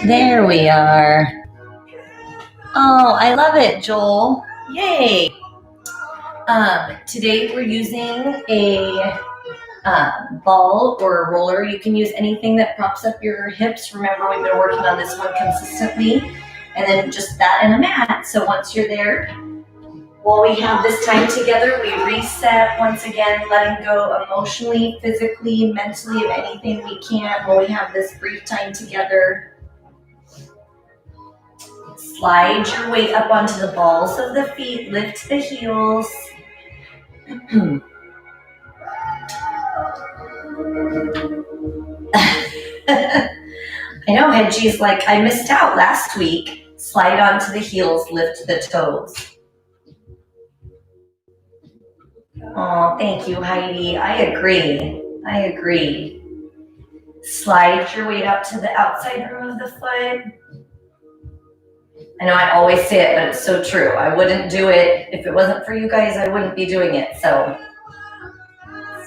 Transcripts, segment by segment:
There we are. Oh, I love it, Joel. Yay. Today we're using a ball or a roller. You can use anything that props up your hips. Remember, we've been working on this one consistently. And then just that and a mat. So once you're there, while we have this time together, we reset once again, letting go emotionally, physically, mentally of anything we can while we have this brief time together. Slide your weight up onto the balls of the feet, lift the heels. I know, Hedgie's like, I missed out last week. Slide onto the heels, lift the toes. Oh, thank you, Heidi. I agree. Slide your weight up to the outside rim of the foot. I know I always say it, but it's so true. I wouldn't do it. If it wasn't for you guys, I wouldn't be doing it. So,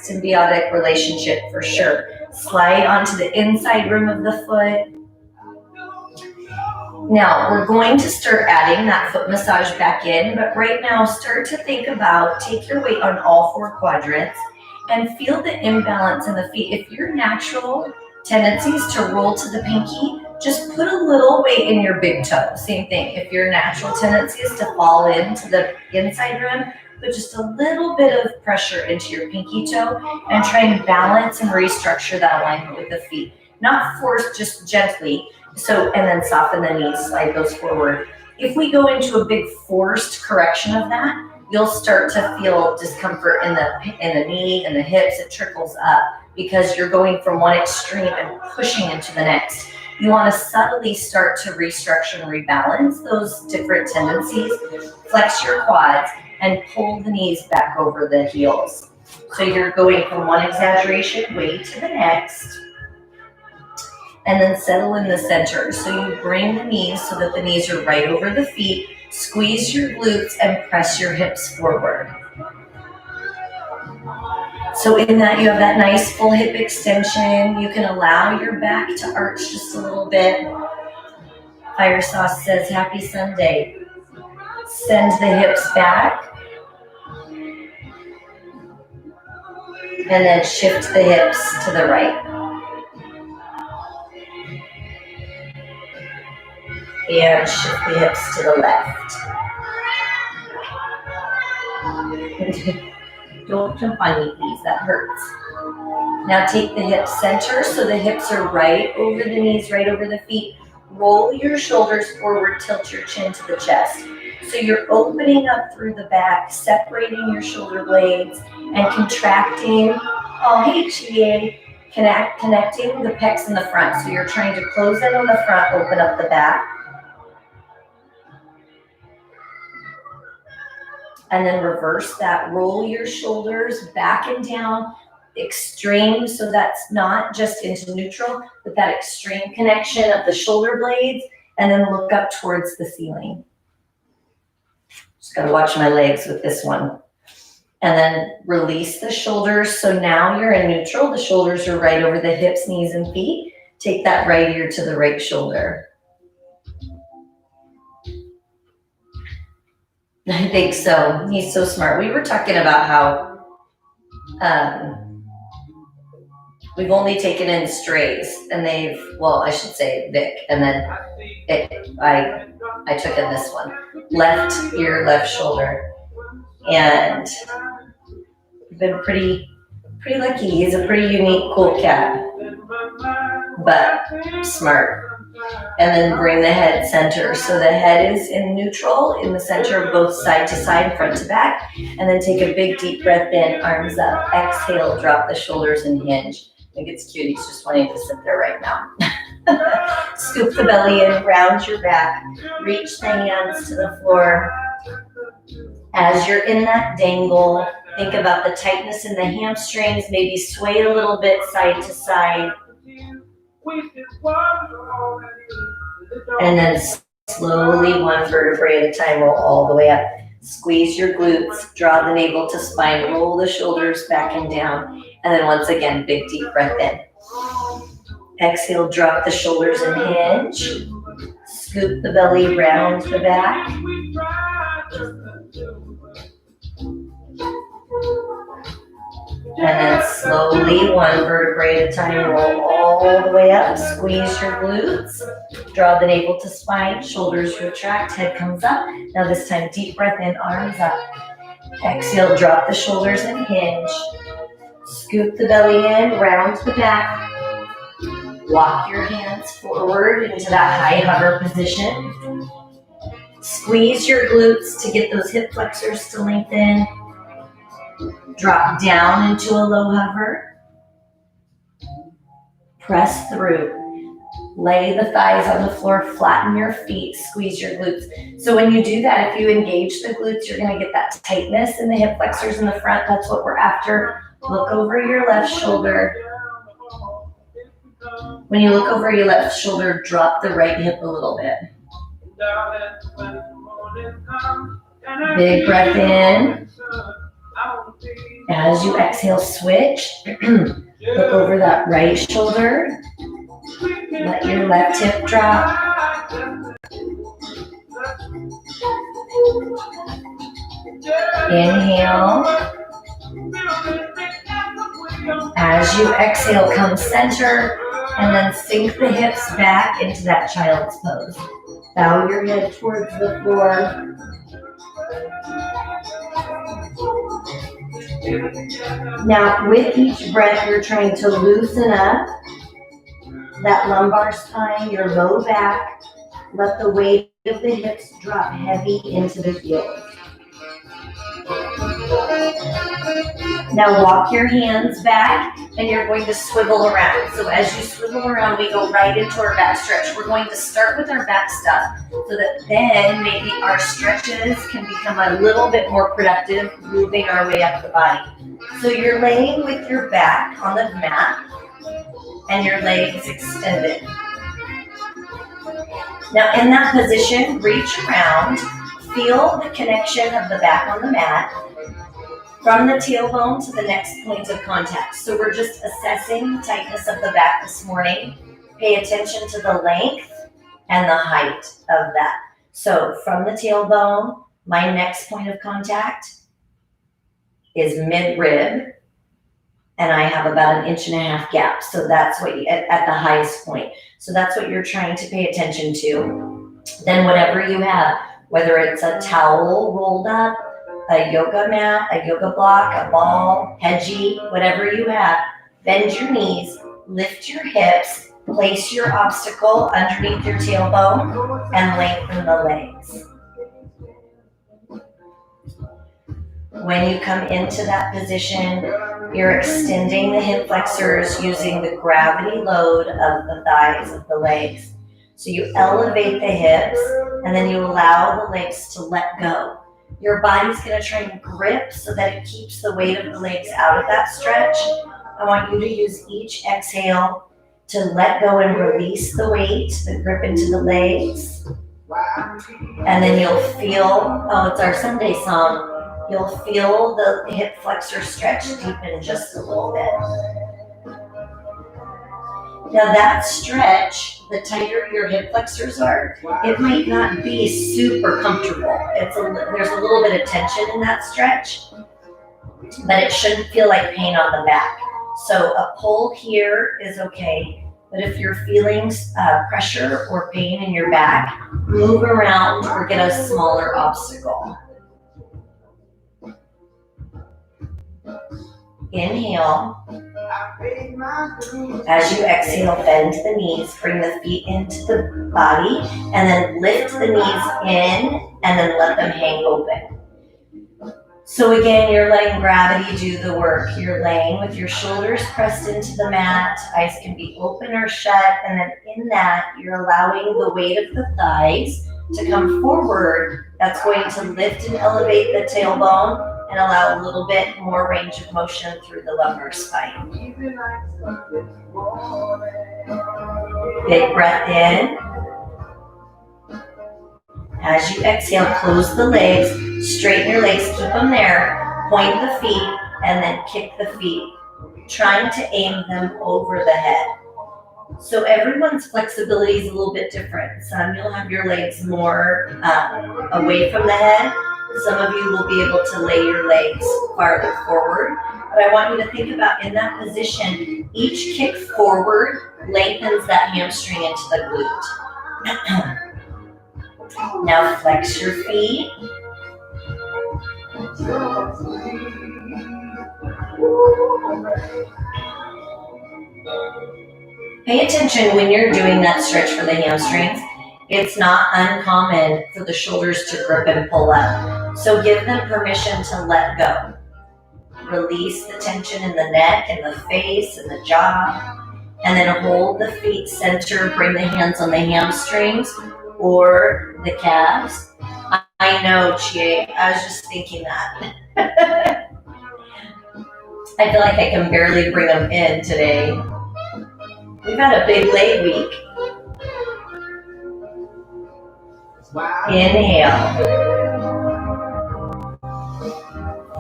symbiotic relationship for sure. Slide onto the inside rim of the foot. Now, we're going to start adding that foot massage back in, but right now, start to think about, take your weight on all four quadrants and feel the imbalance in the feet. If your natural tendency is to roll to the pinky, just put a little weight in your big toe. Same thing. If your natural tendency is to fall into the inside rim, put just a little bit of pressure into your pinky toe and try and balance and restructure that alignment with the feet. Not force, just gently. So, and then soften the knees, slide those forward. If we go into a big forced correction of that, you'll start to feel discomfort in the knee and the hips. It trickles up because you're going from one extreme and pushing into the next. You want to subtly start to restructure and rebalance those different tendencies. Flex your quads and pull the knees back over the heels. So you're going from one exaggeration weight to the next. And then settle in the center. So you bring the knees so that the knees are right over the feet. Squeeze your glutes and press your hips forward. So in that, you have that nice full hip extension. You can allow your back to arch just a little bit. Fire Sauce says, happy Sunday. Send the hips back. And then shift the hips to the right. And shift the hips to the left. Don't jump on me, please. That hurts. Now take the hips center so the hips are right over the knees, right over the feet. Roll your shoulders forward, tilt your chin to the chest. So you're opening up through the back, separating your shoulder blades and contracting. Oh, hey, Chie. Connecting the pecs in the front. So you're trying to close in on the front, open up the back. And then reverse that. Roll your shoulders back and down, extreme. So that's not just into neutral, but that extreme connection of the shoulder blades. And then look up towards the ceiling. Just got to watch my legs with this one. And then release the shoulders. So now you're in neutral. The shoulders are right over the hips, knees, and feet. Take that right ear to the right shoulder. I think so. He's so smart. We were talking about how we've only taken in strays, and I should say Vic, and then I took in this one. Left ear, left shoulder. And we've been pretty lucky. He's a pretty unique, cool cat, but smart. And then bring the head center. So the head is in neutral, in the center of both side to side, front to back. And then take a big deep breath in, arms up. Exhale, drop the shoulders and hinge. I think it's cute. He's just wanting to sit there right now. Scoop the belly in, round your back. Reach the hands to the floor. As you're in that dangle, think about the tightness in the hamstrings. Maybe sway a little bit side to side. And then slowly, one vertebrae at a time, roll all the way up. Squeeze your glutes, draw the navel to spine, roll the shoulders back and down. And then once again, big deep breath in. Exhale, drop the shoulders and hinge. Scoop the belly round the back. And then slowly, one vertebrae at a time, roll all the way up. Squeeze your glutes. Draw the navel to spine, shoulders retract, head comes up. Now this time, deep breath in, arms up. Exhale, drop the shoulders and hinge. Scoop the belly in, round the back. Walk your hands forward into that high hover position. Squeeze your glutes to get those hip flexors to lengthen. Drop down into a low hover. Press through. Lay the thighs on the floor, flatten your feet, squeeze your glutes. So when you do that, if you engage the glutes, you're gonna get that tightness in the hip flexors in the front. That's what we're after. Look over your left shoulder. When you look over your left shoulder, drop the right hip a little bit. Big breath in. As you exhale, switch. Look over that right shoulder. Let your left hip drop. Inhale. As you exhale, come center and then sink the hips back into that child's pose. Bow your head towards the floor. Now, with each breath, you're trying to loosen up that lumbar spine, your low back. Let the weight of the hips drop heavy into the heels. Now walk your hands back and you're going to swivel around. So as you swivel around, we go right into our back stretch. We're going to start with our back stuff so that then maybe our stretches can become a little bit more productive, moving our way up the body. So you're laying with your back on the mat and your legs extended. Now in that position, reach around, feel the connection of the back on the mat from the tailbone to the next point of contact. So we're just assessing the tightness of the back this morning. Pay attention to the length and the height of that. So from the tailbone, my next point of contact is mid-rib, and I have about 1.5 inch gap. So that's what you, at the highest point. So that's what you're trying to pay attention to. Then whatever you have, whether it's a towel rolled up, a yoga mat, a yoga block, a ball, hedgie, whatever you have, bend your knees, lift your hips, place your obstacle underneath your tailbone, and lengthen the legs. When you come into that position, you're extending the hip flexors using the gravity load of the thighs of the legs. So you elevate the hips, and then you allow the legs to let go. Your body's going to try and grip so that it keeps the weight of the legs out of that stretch. I want you to use each exhale to let go and release the weight, the grip into the legs. And then you'll feel, oh, it's our Sunday song. You'll feel the hip flexor stretch deepen just a little bit. Now that stretch, the tighter your hip flexors are, it might not be super comfortable. There's a little bit of tension in that stretch, but it shouldn't feel like pain on the back. So a pull here is okay, but if you're feeling pressure or pain in your back, move around or get a smaller obstacle. Inhale. As you exhale, bend the knees, bring the feet into the body, and then lift the knees in, and then let them hang open. So again, you're letting gravity do the work. You're laying with your shoulders pressed into the mat, eyes can be open or shut, and then in that, you're allowing the weight of the thighs to come forward. That's going to lift and elevate the tailbone and allow a little bit more range of motion through the lumbar spine. Big breath in. As you exhale, close the legs, straighten your legs, keep them there, point the feet, and then kick the feet, trying to aim them over the head. So everyone's flexibility is a little bit different. Some you'll have your legs more away from the head. Some of you will be able to lay your legs farther forward. But I want you to think about in that position, each kick forward lengthens that hamstring into the glute. Now flex your feet. Pay attention when you're doing that stretch for the hamstrings. It's not uncommon for the shoulders to grip and pull up. So give them permission to let go. Release the tension in the neck and the face and the jaw. And then hold the feet center, bring the hands on the hamstrings or the calves. I know, Chie, I was just thinking that. I feel like I can barely bring them in today. We've had a big leg week. Inhale.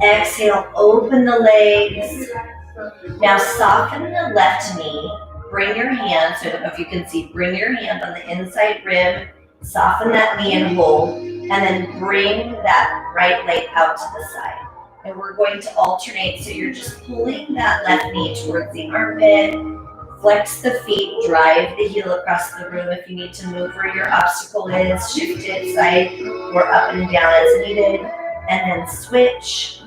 Exhale, open the legs. Now soften the left knee. Bring your hand, so I don't know if you can see, bring your hand on the inside rib. Soften that knee and hold. And then bring that right leg out to the side. And we're going to alternate, so you're just pulling that left knee towards the armpit. Flex the feet, drive the heel across the room. If you need to move where your obstacle is, shift it side or up and down as needed. And then switch.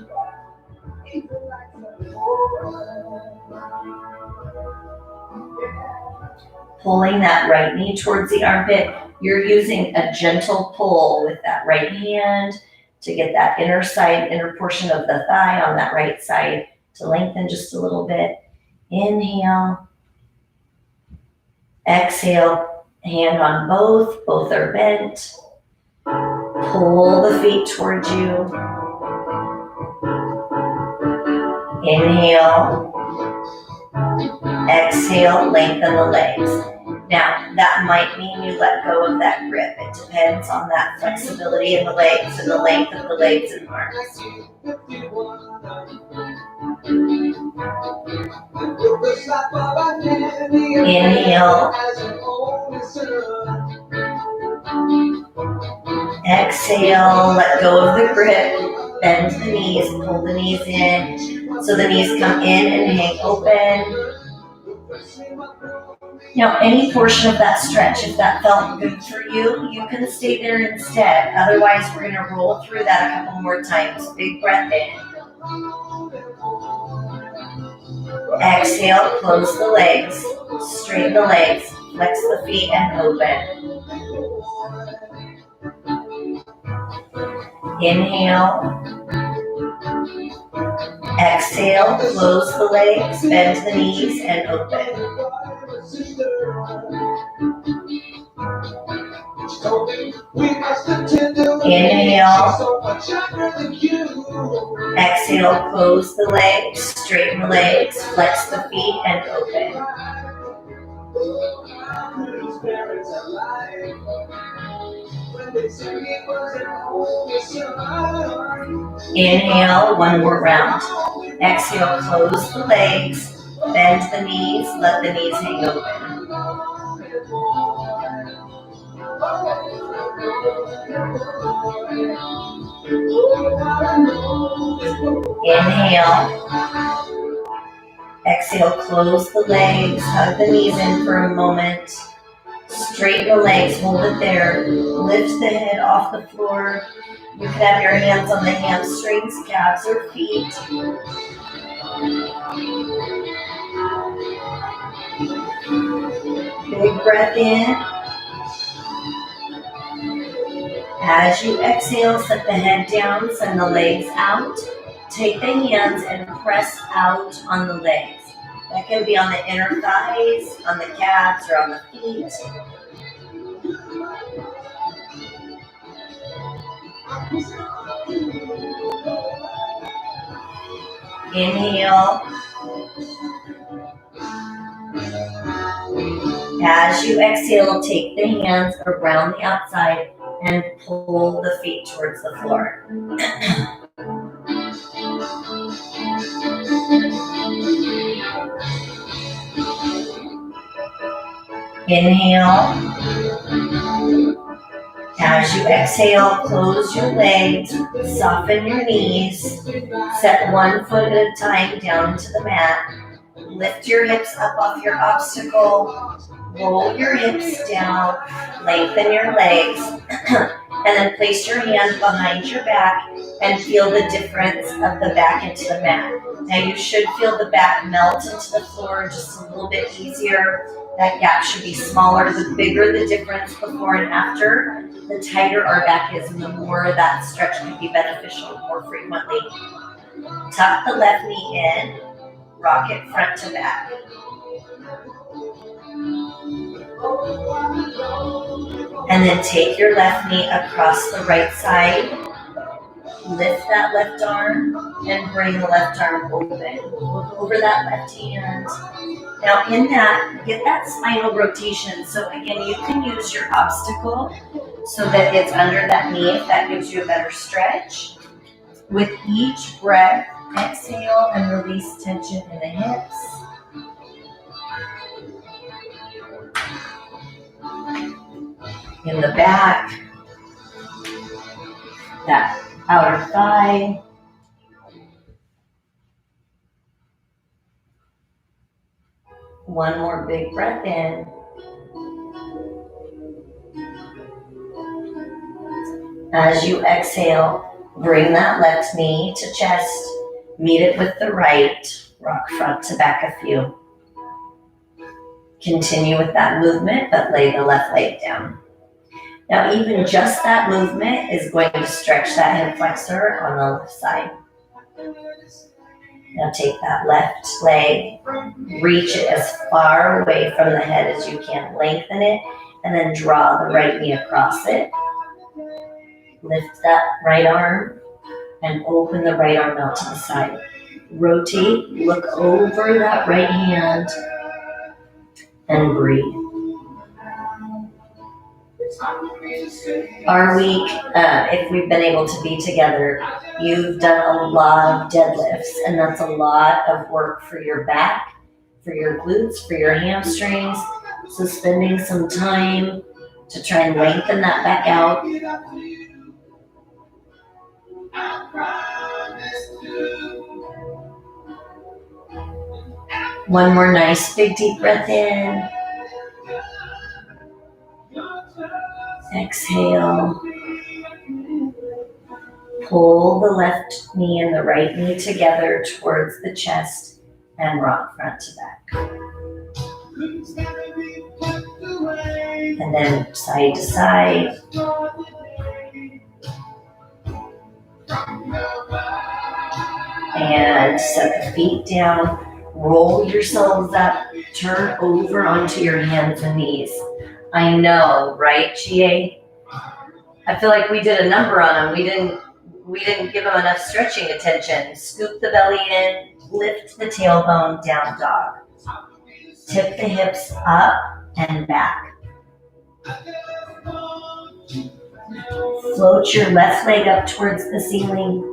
Pulling that right knee towards the armpit. You're using a gentle pull with that right hand to get that inner portion of the thigh on that right side to lengthen just a little bit. Inhale. Exhale, hand on both are bent. Pull the feet towards you. Inhale. Exhale, lengthen the legs. Now, that might mean you let go of that grip. It depends on that flexibility in the legs and the length of the legs and arms. Inhale. Exhale, let go of the grip. Bend the knees, pull the knees in. So the knees come in and hang open. Now, any portion of that stretch, if that felt good for you, you can stay there instead. Otherwise, we're going to roll through that a couple more times. Big breath in. Exhale, close the legs, straighten the legs, flex the feet and open. Inhale. Exhale, close the legs, bend the knees and open. Inhale. Exhale, close the legs, straighten the legs, flex the feet and open. Inhale, one more round. Exhale, close the legs, bend the knees, let the knees hang open. Inhale. Exhale, close the legs, hug the knees in for a moment. Straighten the legs, hold it there. Lift the head off the floor. You can have your hands on the hamstrings, calves, or feet. Big breath in. As you exhale, set the head down, send the legs out. Take the hands and press out on the legs. That can be on the inner thighs, on the calves, or on the feet. Inhale. As you exhale, take the hands around the outside and pull the feet towards the floor. Inhale. As you exhale, close your legs, soften your knees, set one foot at a time down to the mat. Lift your hips up off your obstacle, roll your hips down, lengthen your legs, and then place your hand behind your back and feel the difference of the back into the mat. Now you should feel the back melt into the floor just a little bit easier. That gap should be smaller. The bigger the difference before and after, the tighter our back is and the more that stretch can be beneficial more frequently. Tuck the left knee in, rock it front to back. And then take your left knee across the right side. Lift that left arm and bring the left arm open. Look over that left hand. Now in that, get that spinal rotation. So again, you can use your obstacle so that it's under that knee if that gives you a better stretch. With each breath, exhale and release tension in the hips. In the back, that outer thigh. One more big breath in. As you exhale, bring that left knee to chest, meet it with the right, rock front to back a few. Continue with that movement, but lay the left leg down. Now even just that movement is going to stretch that hip flexor on the left side. Now take that left leg, reach it as far away from the head as you can, lengthen it, and then draw the right knee across it. Lift that right arm and open the right arm out to the side. Rotate, look over that right hand, and breathe. Our week, if we've been able to be together, you've done a lot of deadlifts, and that's a lot of work for your back, for your glutes, for your hamstrings. So spending some time to try and lengthen that back out. One more nice big deep breath in. Exhale. Pull the left knee and the right knee together towards the chest and rock front to back. And then side to side. And set the feet down. Roll yourselves up. Turn over onto your hands and knees. I know, right, GA? I feel like we did a number on them. We didn't give them enough stretching attention. Scoop the belly in, lift the tailbone, down dog. Tip the hips up and back. Float your left leg up towards the ceiling.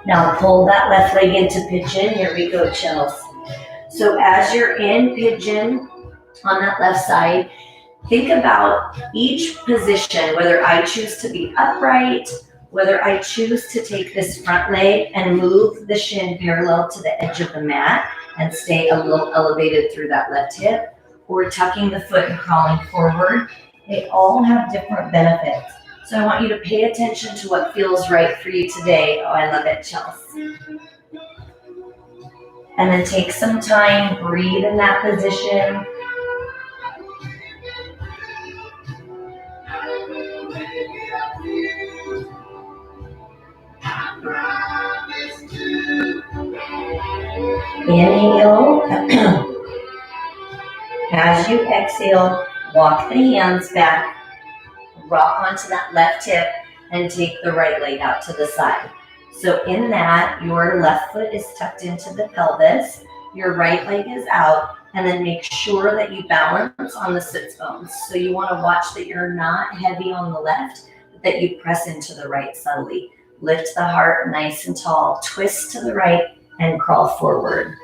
Now pull that left leg into pigeon. Here we go, chills. So as you're in pigeon on that left side, think about each position, whether I choose to be upright, whether I choose to take this front leg and move the shin parallel to the edge of the mat and stay a little elevated through that left hip, or tucking the foot and crawling forward. They all have different benefits. So I want you to pay attention to what feels right for you today. Oh, I love it, Chelsea. And then take some time, breathe in that position. Inhale. As you exhale, walk the hands back. Rock onto that left hip and take the right leg out to the side. So in that, your left foot is tucked into the pelvis, your right leg is out, and then make sure that you balance on the sits bones. So you want to watch that you're not heavy on the left, but that you press into the right subtly. Lift the heart nice and tall, twist to the right, and crawl forward.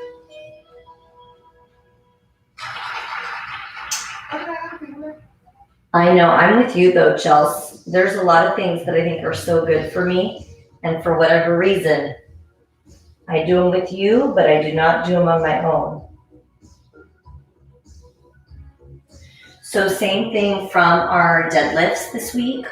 I know, I'm with you though, Chelsea. There's a lot of things that I think are so good for me, and for whatever reason, I do them with you, but I do not do them on my own. So same thing from our deadlifts this week.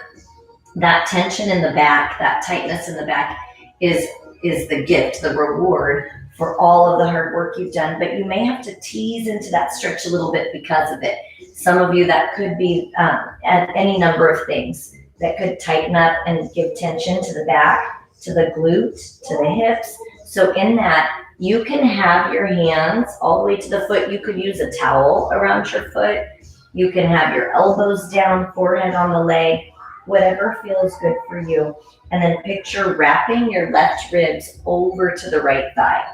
That tension in the back, that tightness in the back is the gift, the reward for all of the hard work you've done, but you may have to tease into that stretch a little bit because of it. Some of you, that could be at any number of things that could tighten up and give tension to the back, to the glute, to the hips. So in that, you can have your hands all the way to the foot. You could use a towel around your foot. You can have your elbows down, forehead on the leg, whatever feels good for you. And then picture wrapping your left ribs over to the right thigh.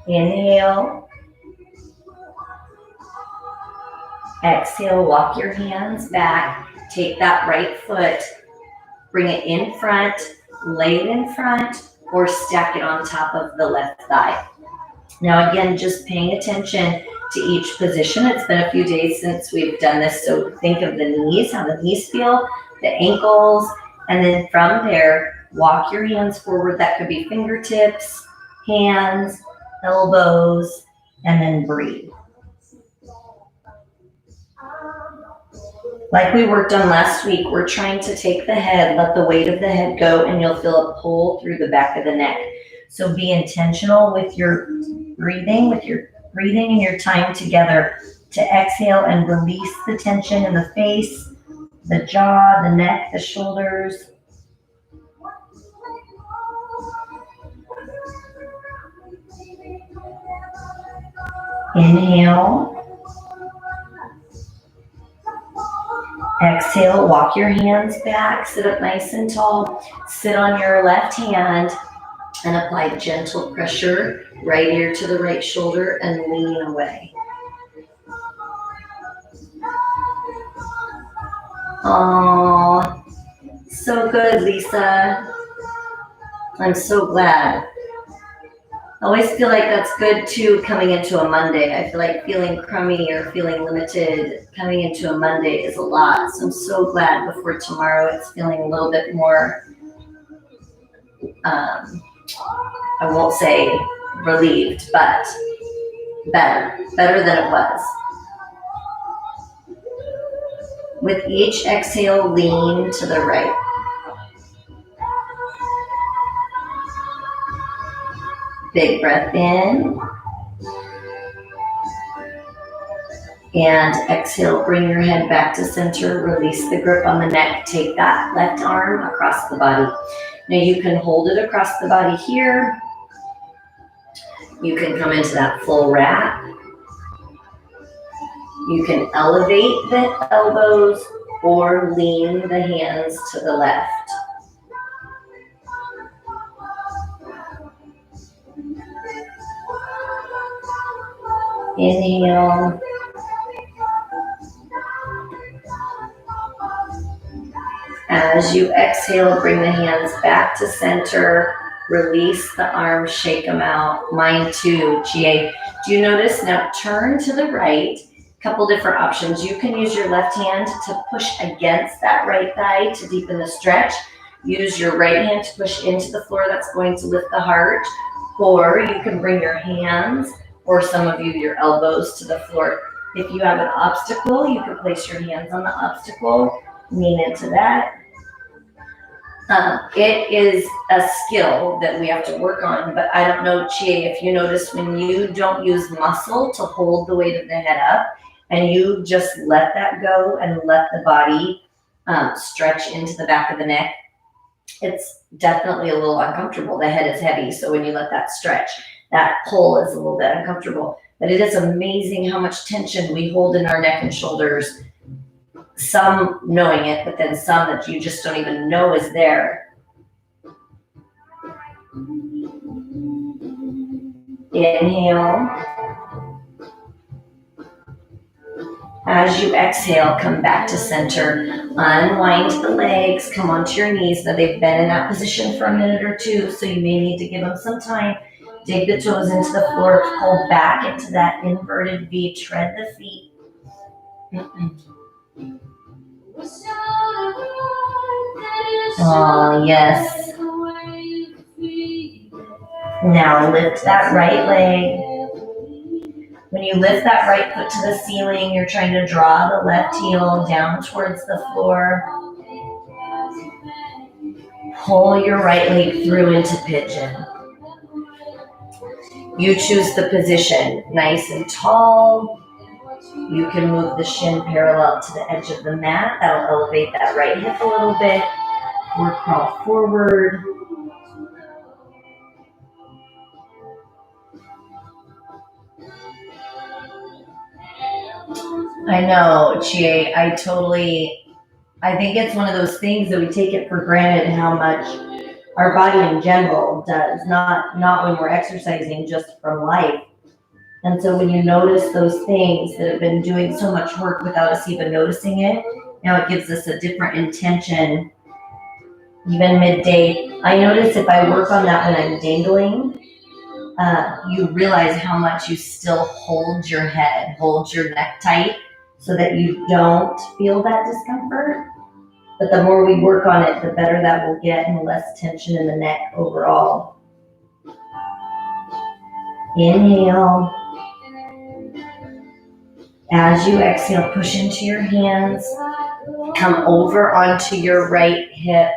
Inhale. Exhale, walk your hands back. Take that right foot, bring it in front, lay it in front, or stack it on top of the left thigh. Now again, just paying attention to each position. It's been a few days since we've done this, so think of the knees, how the knees feel, the ankles, and then from there, walk your hands forward. That could be fingertips, hands, elbows, and then breathe. Like we worked on last week, we're trying to take the head, let the weight of the head go, and you'll feel a pull through the back of the neck. So be intentional with your breathing, and your time together to exhale and release the tension in the face, the jaw, the neck, the shoulders. Inhale. Exhale, walk your hands back, sit up nice and tall. Sit on your left hand and apply gentle pressure, right ear to the right shoulder, and lean away. Oh, so good, Lisa. I'm so glad. I always feel like that's good too coming into a Monday. I feel like feeling crummy or feeling limited coming into a Monday is a lot. So I'm so glad before tomorrow it's feeling a little bit more, I won't say relieved, but better than it was. With each exhale, lean to the right. Big breath in. And exhale, bring your head back to center. Release the grip on the neck. Take that left arm across the body. Now you can hold it across the body here. You can come into that full wrap. You can elevate the elbows or lean the hands to the left. Inhale. As you exhale, bring the hands back to center. Release the arms, shake them out. Mine too, GA. Do you notice? Now turn to the right. Couple different options. You can use your left hand to push against that right thigh to deepen the stretch. Use your right hand to push into the floor. That's going to lift the heart. Or you can bring your hands, or some of you, your elbows to the floor. If you have an obstacle, you can place your hands on the obstacle. Lean into that. It is a skill that we have to work on, but I don't know, Chie, if you notice when you don't use muscle to hold the weight of the head up and you just let that go and let the body stretch into the back of the neck, it's definitely a little uncomfortable. The head is heavy, so when you let that stretch, that pull is a little bit uncomfortable. But it is amazing how much tension we hold in our neck and shoulders. Some knowing it, but then some that you just don't even know is there. Inhale. As you exhale, come back to center. Unwind the legs, come onto your knees. Now they've been in that position for a minute or two, so you may need to give them some time. Dig the toes into the floor, pull back into that inverted V, tread the feet. Oh, yes. Now lift that right leg. When you lift that right foot to the ceiling, you're trying to draw the left heel down towards the floor. Pull your right leg through into pigeon. You choose the position, nice and tall. You can move the shin parallel to the edge of the mat. That'll elevate that right hip a little bit. Or crawl forward. I know, Chie, I think it's one of those things that we take it for granted how much our body in general does, not when we're exercising, just from life. And so when you notice those things that have been doing so much work without us even noticing it, now it gives us a different intention, even midday. I notice if I work on that when I'm dangling, you realize how much you still hold your head, hold your neck tight so that you don't feel that discomfort. But the more we work on it, the better that will get and the less tension in the neck overall. Inhale. As you exhale, push into your hands. Come over onto your right hip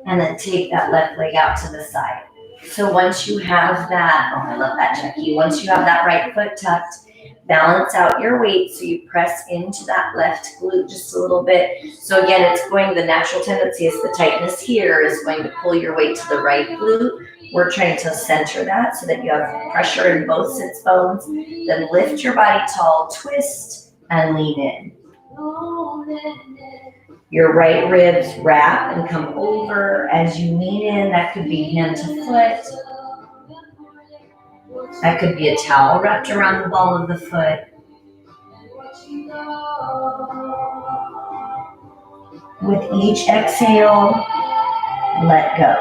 and then take that left leg out to the side. So once you have that, oh, I love that, Jackie. Once you have that right foot tucked, balance out your weight so you press into that left glute just a little bit. So again, the natural tendency is the tightness here is going to pull your weight to the right glute. We're trying to center that so that you have pressure in both sits bones. Then lift your body tall, twist, and lean in. Your right ribs wrap and come over as you lean in. That could be hand to foot. That could be a towel wrapped around the ball of the foot. With each exhale, let go.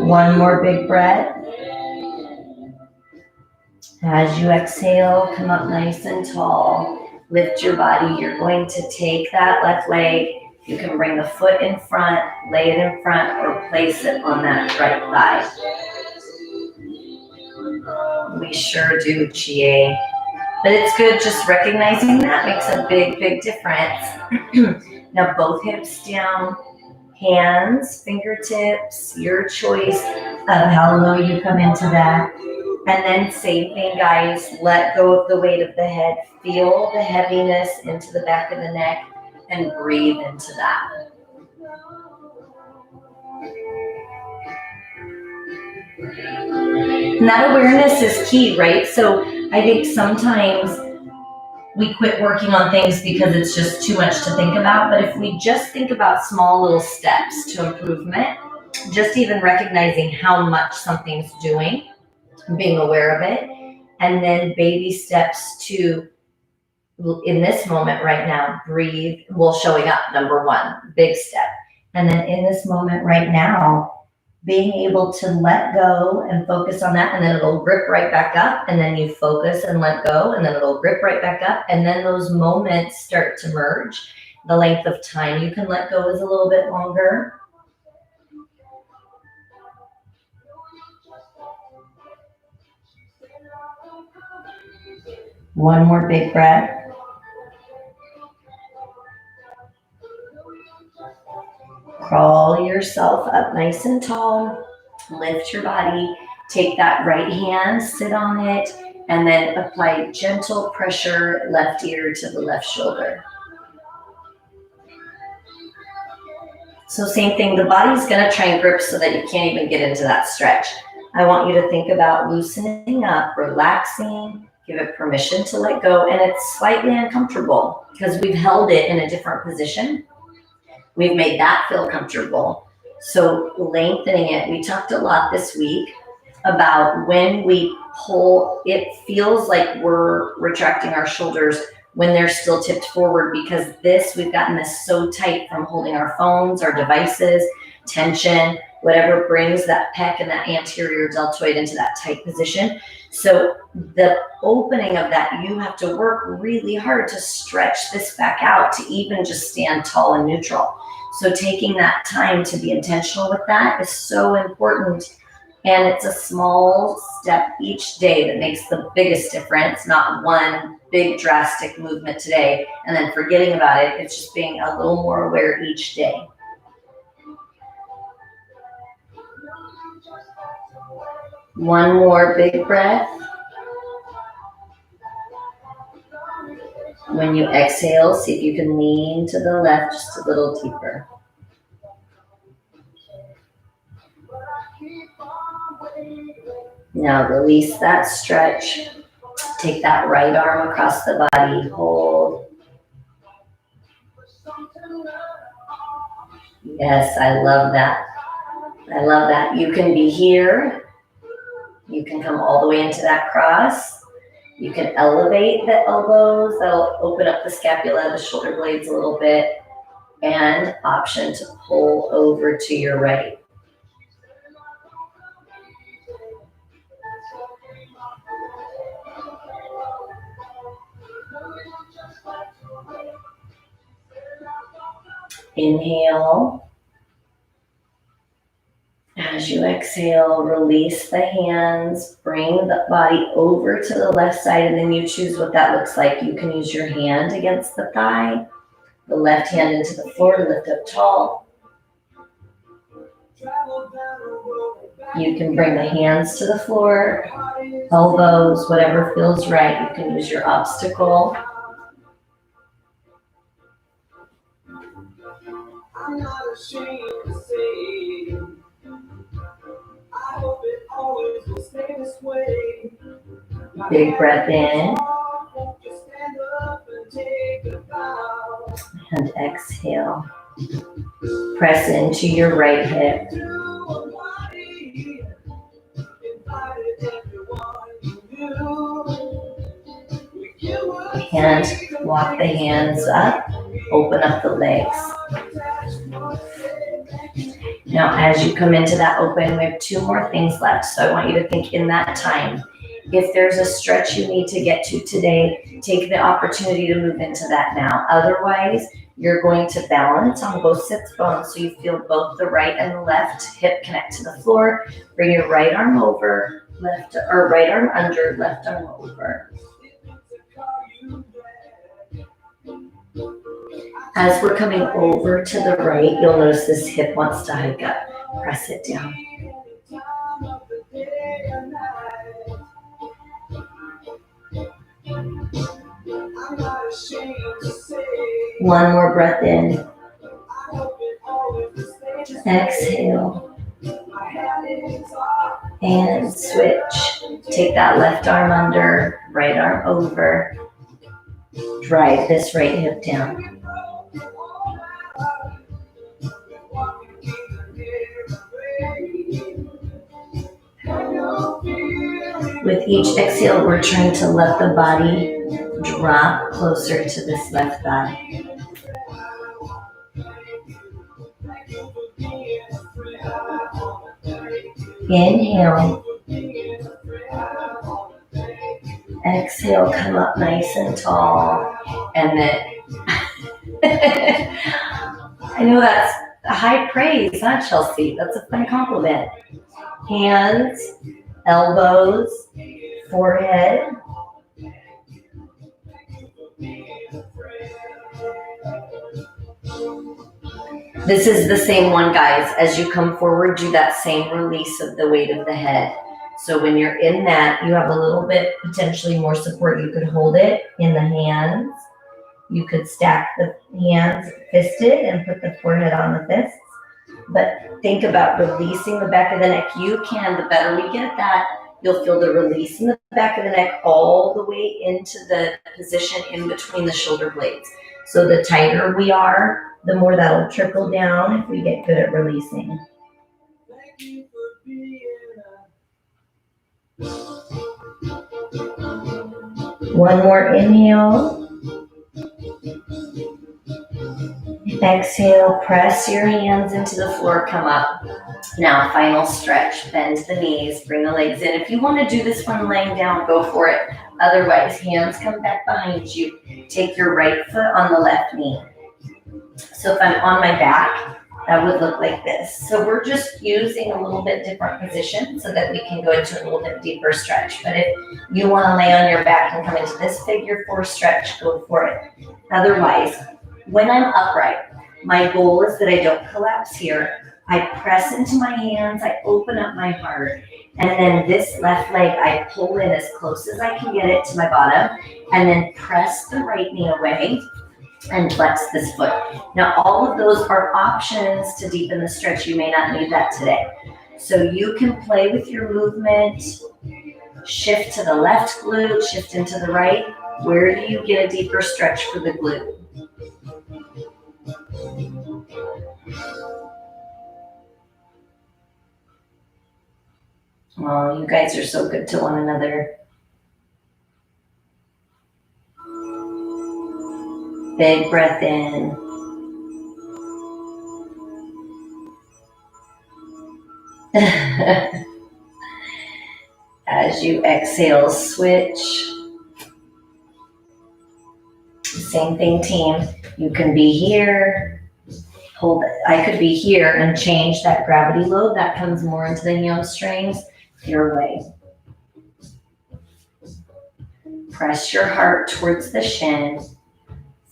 One more big breath. As you exhale, come up nice and tall. Lift your body. You're going to take that left leg. You can bring the foot in front, lay it in front, or place it on that right thigh. We sure do, Chie. But it's good just recognizing that makes a big, big difference. Now both hips down, hands, fingertips, your choice of how low you come into that. And then same thing, guys, let go of the weight of the head. Feel the heaviness into the back of the neck and breathe into that. And that awareness is key, right? So I think sometimes we quit working on things because it's just too much to think about. But if we just think about small little steps to improvement, just even recognizing how much something's doing, being aware of it, and then baby steps to, in this moment right now, breathe, showing up, number one, big step. And then in this moment right now, being able to let go and focus on that, and then it'll grip right back up, and then you focus and let go, and then it'll grip right back up, and then those moments start to merge. The length of time you can let go is a little bit longer. One more big breath. Crawl yourself up nice and tall. Lift your body. Take that right hand, sit on it, and then apply gentle pressure, left ear to the left shoulder. So same thing, the body's gonna try and grip so that you can't even get into that stretch. I want you to think about loosening up, relaxing, Give it permission to let go, and it's slightly uncomfortable because we've held it in a different position. We've made that feel comfortable. So lengthening it, we talked a lot this week about when we pull, it feels like we're retracting our shoulders when they're still tipped forward, because we've gotten this so tight from holding our phones, our devices, tension, whatever brings that pec and that anterior deltoid into that tight position. So the opening of that, you have to work really hard to stretch this back out to even just stand tall and neutral. So taking that time to be intentional with that is so important. And it's a small step each day that makes the biggest difference, not one big drastic movement today and then forgetting about it. It's just being a little more aware each day. One more big breath. When you exhale, see if you can lean to the left just a little deeper. Now release that stretch. Take that right arm across the body. Hold. Yes, I love that. I love that. You can be here. You can come all the way into that cross. You can elevate the elbows. That'll open up the scapula, the shoulder blades a little bit. And option to pull over to your right. Inhale. As you exhale, release the hands, bring the body over to the left side, and then you choose what that looks like. You can use your hand against the thigh, the left hand into the floor to lift up tall. You can bring the hands to the floor, elbows, whatever feels right. You can use your obstacle. I'm not ashamed to say, I hope it always will stay this way. Big breath in. And exhale. Press into your right hip. And walk the hands up. Open up the legs. Now, as you come into that open, we have two more things left. So I want you to think in that time. If there's a stretch you need to get to today, take the opportunity to move into that now. Otherwise, you're going to balance on both sits bones so you feel both the right and the left hip connect to the floor. Bring your right arm over, right arm under, left arm over. As we're coming over to the right, you'll notice this hip wants to hike up. Press it down. One more breath in. Exhale. And switch. Take that left arm under, right arm over. Drive this right hip down. With each exhale, we're trying to let the body drop closer to this left thigh. Inhale. Exhale, come up nice and tall. And then, I know that's a high praise, huh, Chelsea? That's a fun compliment. Hands, elbows, forehead. This is the same one, guys. As you come forward, do that same release of the weight of the head. So when you're in that, you have a little bit potentially more support. You could hold it in the hands. You could stack the hands fisted and put the forehead on the fists. But think about releasing the back of the neck. You can, the better we get at that, you'll feel the release in the back of the neck all the way into the position in between the shoulder blades. So the tighter we are, the more that'll trickle down if we get good at releasing. One more inhale. Exhale, press your hands into the floor, come up. Now, final stretch, bend the knees, bring the legs in. If you want to do this one laying down, go for it. Otherwise, hands come back behind you. Take your right foot on the left knee. So if I'm on my back, that would look like this. So we're just using a little bit different position so that we can go into a little bit deeper stretch. But if you want to lay on your back and come into this figure four stretch, go for it. Otherwise, when I'm upright, my goal is that I don't collapse here. I press into my hands, I open up my heart, and then this left leg, I pull in as close as I can get it to my bottom, and then press the right knee away and flex this foot. Now, all of those are options to deepen the stretch. You may not need that today. So you can play with your movement, shift to the left glute, shift into the right. Where do you get a deeper stretch for the glute? Oh, you guys are so good to one another. Big breath in. As you exhale, switch. Same thing, team. You can be here. Hold it. I could be here and change that gravity load. That comes more into the hamstrings. Your way. Press your heart towards the shin.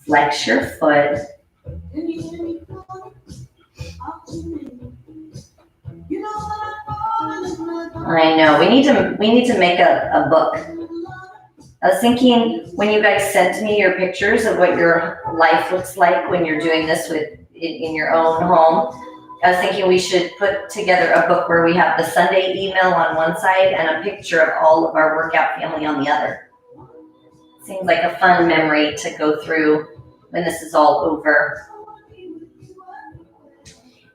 Flex your foot. I know, we need to make a book. I was thinking when you guys sent me your pictures of what your life looks like when you're doing this in your own home, I was thinking we should put together a book where we have the Sunday email on one side and a picture of all of our workout family on the other. Seems like a fun memory to go through when this is all over.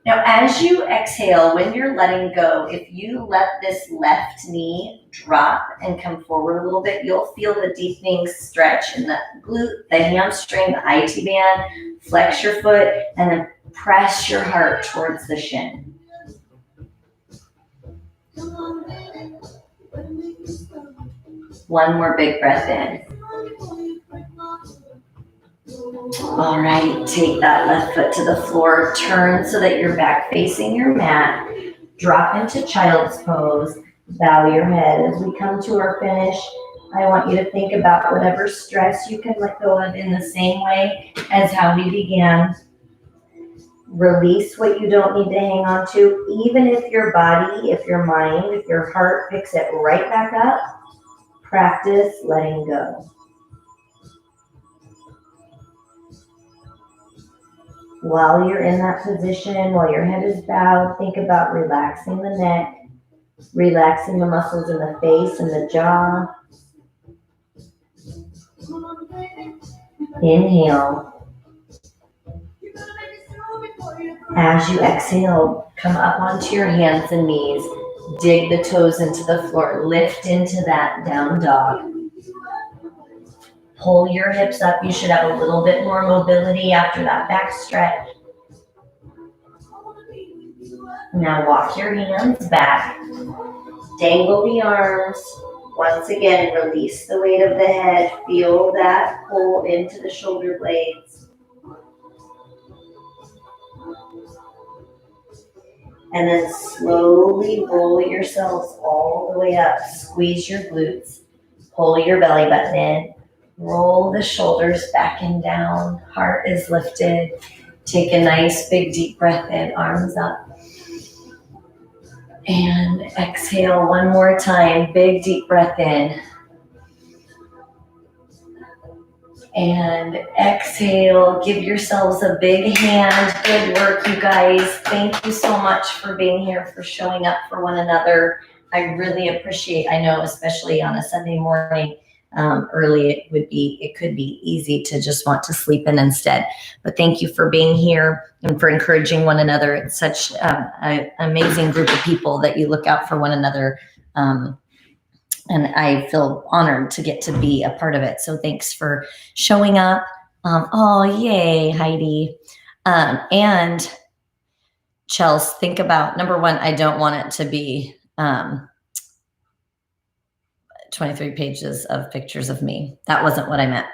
Now, as you exhale, when you're letting go, if you let this left knee drop and come forward a little bit, you'll feel the deepening stretch in the glute, the hamstring, the IT band. Flex your foot and then press your heart towards the shin. One more big breath in. All right, take that left foot to the floor, turn so that you're back facing your mat, drop into child's pose, bow your head. As we come to our finish, I want you to think about whatever stress you can let go of in the same way as how we began. Release what you don't need to hang on to, even if your body, if your mind, if your heart picks it right back up, practice letting go. While you're in that position, while your head is bowed, think about relaxing the neck, relaxing the muscles in the face and the jaw. Inhale. As you exhale, come up onto your hands and knees. Dig the toes into the floor. Lift into that down dog. Pull your hips up. You should have a little bit more mobility after that back stretch. Now walk your hands back. Dangle the arms. Once again, release the weight of the head. Feel that pull into the shoulder blades. And then slowly roll yourselves all the way up. Squeeze your glutes. Pull your belly button in. Roll the shoulders back and down. Heart is lifted. Take a nice big deep breath in. Arms up. And exhale one more time. Big deep breath in. And exhale. Give yourselves a big hand. Good work, you guys. Thank you so much for being here, for showing up for one another, I really appreciate, I know, especially on a Sunday morning, early, it could be easy to just want to sleep in instead. But thank you for being here and for encouraging one another. It's such an amazing group of people that you look out for one another. And I feel honored to get to be a part of it. So thanks for showing up. Oh, yay, Heidi. And Chels, think about, number one, I don't want it to be 23 pages of pictures of me. That wasn't what I meant.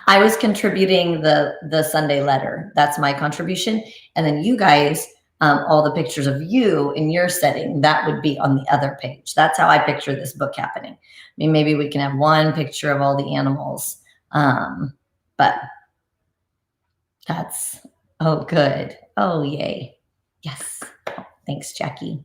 I was contributing the Sunday letter. That's my contribution. And then you guys, all the pictures of you in your setting, that would be on the other page. That's how I picture this book happening. I mean, maybe we can have one picture of all the animals. But that's, oh, good. Oh, yay. Yes. Thanks, Jackie.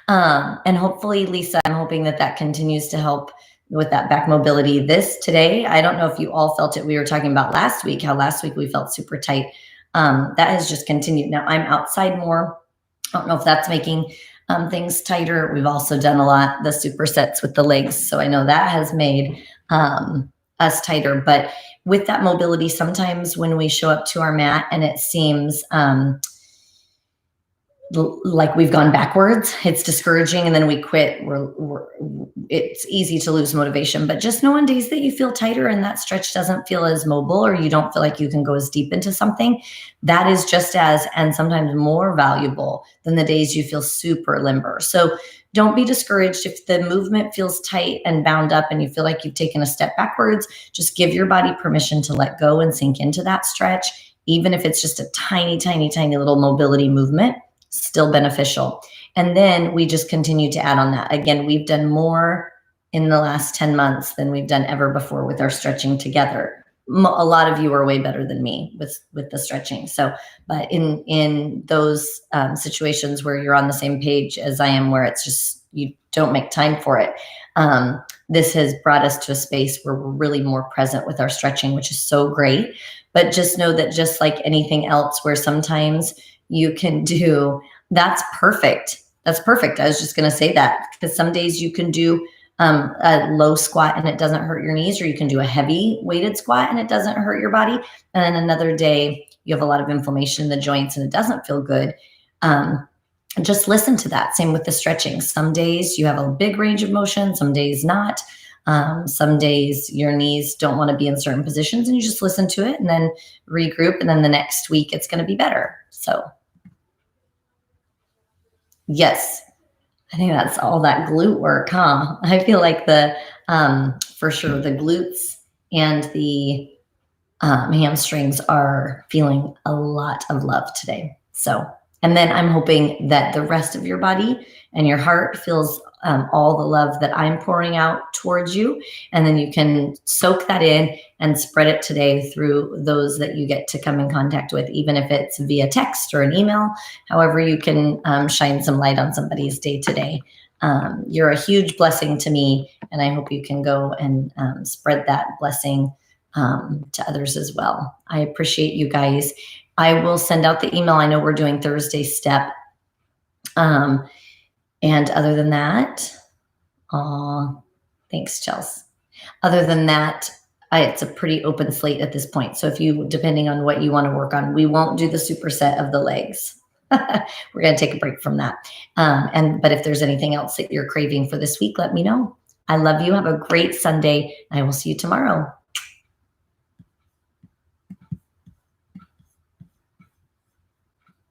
And hopefully, Lisa, I'm hoping that continues to help with that back mobility. Today, I don't know if you all felt it. We were talking about last week, how last week we felt super tight. That has just continued. Now I'm outside more. I don't know if that's making things tighter. We've also done a lot, the supersets with the legs. So I know that has made us tighter. But with that mobility, sometimes when we show up to our mat and it seems like we've gone backwards, it's discouraging, and then we quit. It's easy to lose motivation. But just know on days that you feel tighter and that stretch doesn't feel as mobile, or you don't feel like you can go as deep into something, that is just as, and sometimes more valuable than the days you feel super limber. So don't be discouraged if the movement feels tight and bound up and you feel like you've taken a step backwards. Just give your body permission to let go and sink into that stretch, even if it's just a tiny, tiny, tiny little mobility movement. Still beneficial. And then we just continue to add on that. Again, we've done more in the last 10 months than we've done ever before with our stretching together. A lot of you are way better than me with the stretching. So, but in those situations where you're on the same page as I am, where it's just, you don't make time for it. This has brought us to a space where we're really more present with our stretching, which is so great. But just know that just like anything else, where sometimes you can do, that's perfect. That's perfect. I was just going to say that, because some days you can do a low squat and it doesn't hurt your knees, or you can do a heavy weighted squat and it doesn't hurt your body. And then another day you have a lot of inflammation in the joints and it doesn't feel good. Just listen to that. Same with the stretching. Some days you have a big range of motion, some days not. Some days your knees don't want to be in certain positions, and you just listen to it and then regroup. And then the next week it's going to be better. So yes, I think that's all that glute work, huh? I feel like for sure the glutes and the hamstrings are feeling a lot of love today. So, and then I'm hoping that the rest of your body and your heart feels all the love that I'm pouring out towards you. And then you can soak that in and spread it today through those that you get to come in contact with, even if it's via text or an email, however you can shine some light on somebody's day today. You're a huge blessing to me, and I hope you can go and spread that blessing to others as well. I appreciate you guys. I will send out the email. I know we're doing Thursday step. And other than that, thanks, Chels. Other than that, it's a pretty open slate at this point. So if you, depending on what you want to work on, we won't do the superset of the legs. We're going to take a break from that. But if there's anything else that you're craving for this week, let me know. I love you. Have a great Sunday. I will see you tomorrow.